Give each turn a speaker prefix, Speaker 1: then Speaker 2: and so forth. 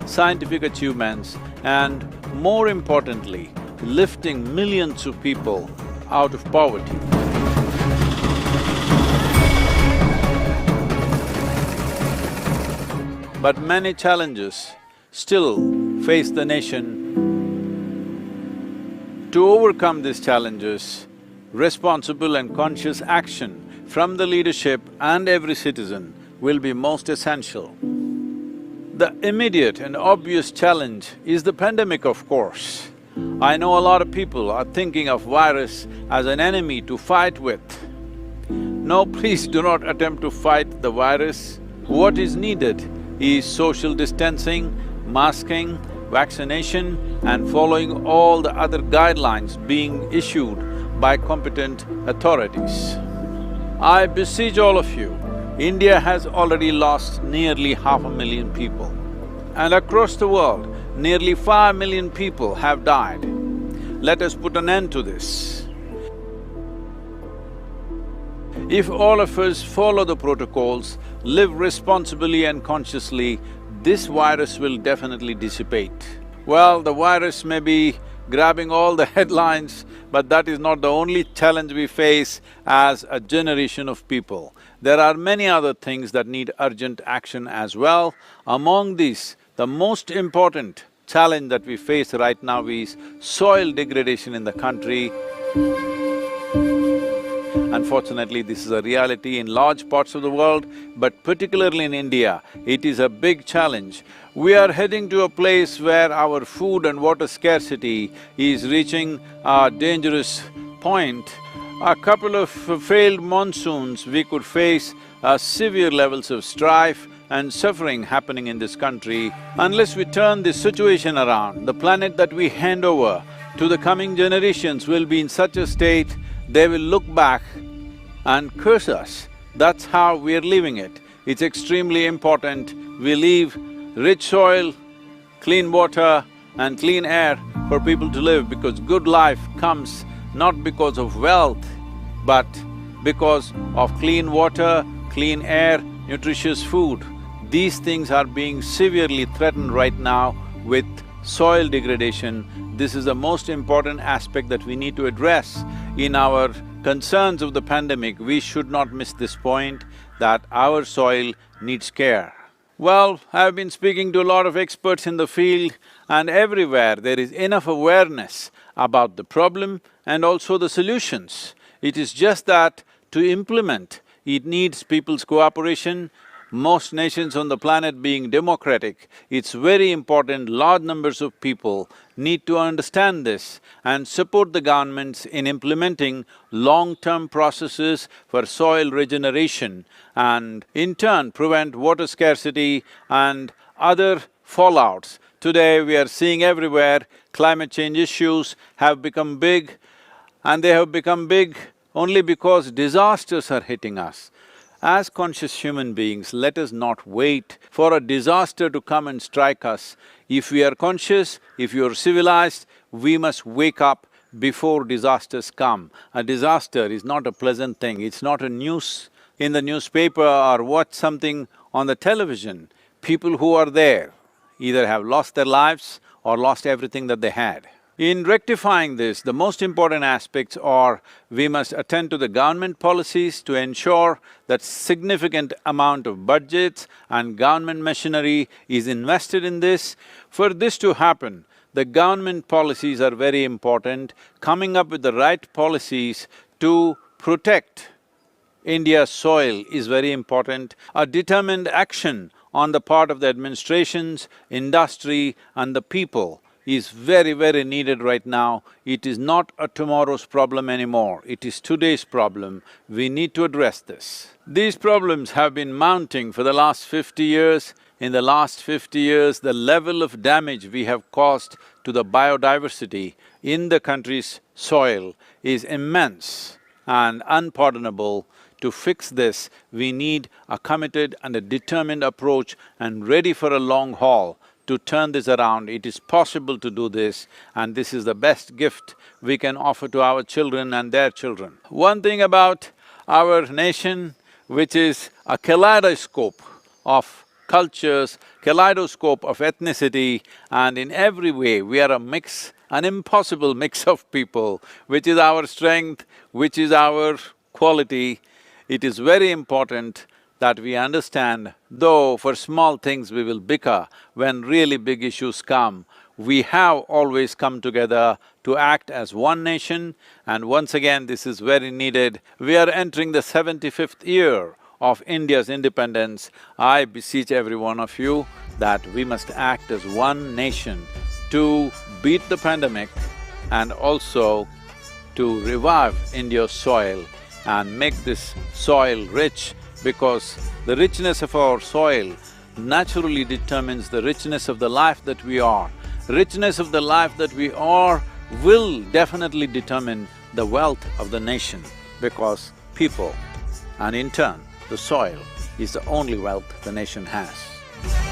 Speaker 1: scientific achievements, and more importantly, lifting millions of people out of poverty. But many challenges still face the nation. To overcome these challenges, responsible and conscious action from the leadership and every citizen will be most essential. The immediate and obvious challenge is the pandemic, of course. I know a lot of people are thinking of virus as an enemy to fight with. No, please do not attempt to fight the virus. What is needed is social distancing, masking, vaccination and following all the other guidelines being issued by competent authorities. I beseech all of you, India has already lost nearly 500,000 people. And across the world, nearly 5 million people have died. Let us put an end to this. If all of us follow the protocols, live responsibly and consciously, this virus will definitely dissipate. Well, the virus may be grabbing all the headlines, but that is not the only challenge we face as a generation of people. There are many other things that need urgent action as well. Among these, the most important challenge that we face right now is soil degradation in the country. Unfortunately, this is a reality in large parts of the world, but particularly in India, it is a big challenge. We are heading to a place where our food and water scarcity is reaching a dangerous point. A couple of failed monsoons, we could face severe levels of strife and suffering happening in this country. Unless we turn this situation around, the planet that we hand over to the coming generations will be in such a state, they will look back and curse us. That's how we're leaving it. It's extremely important we leave rich soil, clean water and clean air for people to live, because good life comes not because of wealth, but because of clean water, clean air, nutritious food. These things are being severely threatened right now with soil degradation. This is the most important aspect that we need to address. In our concerns of the pandemic, we should not miss this point that our soil needs care. Well, I've been speaking to a lot of experts in the field, and everywhere there is enough awareness about the problem and also the solutions. It is just that to implement, it needs people's cooperation. Most nations on the planet being democratic, it's very important large numbers of people need to understand this and support the governments in implementing long-term processes for soil regeneration and in turn prevent water scarcity and other fallouts. Today we are seeing everywhere climate change issues have become big, and they have become big only because disasters are hitting us. As conscious human beings, let us not wait for a disaster to come and strike us. If we are conscious, if you are civilized, we must wake up before disasters come. A disaster is not a pleasant thing, it's not a news in the newspaper or watch something on the television. People who are there either have lost their lives or lost everything that they had. In rectifying this, the most important aspects are we must attend to the government policies to ensure that significant amount of budgets and government machinery is invested in this. For this to happen, the government policies are very important. Coming up with the right policies to protect India's soil is very important. A determined action on the part of the administrations, industry and the people is very, very needed right now. It is not a tomorrow's problem anymore, it is today's problem. We need to address this. These problems have been mounting for the last 50 years. In the last 50 years, the level of damage we have caused to the biodiversity in the country's soil is immense and unpardonable. To fix this, we need a committed and a determined approach and ready for a long haul to turn this around. It is possible to do this, and this is the best gift we can offer to our children and their children. One thing about our nation, which is a kaleidoscope of cultures, kaleidoscope of ethnicity, and in every way we are a mix, an impossible mix of people, which is our strength, which is our quality. It is very important that we understand, though for small things we will bicker, when really big issues come, we have always come together to act as one nation, and once again this is very needed. We are entering the 75th year of India's independence. I beseech every one of you that we must act as one nation to beat the pandemic and also to revive India's soil and make this soil rich, because the richness of our soil naturally determines the richness of the life that we are. Richness of the life that we are will definitely determine the wealth of the nation, because people and in turn the soil is the only wealth the nation has.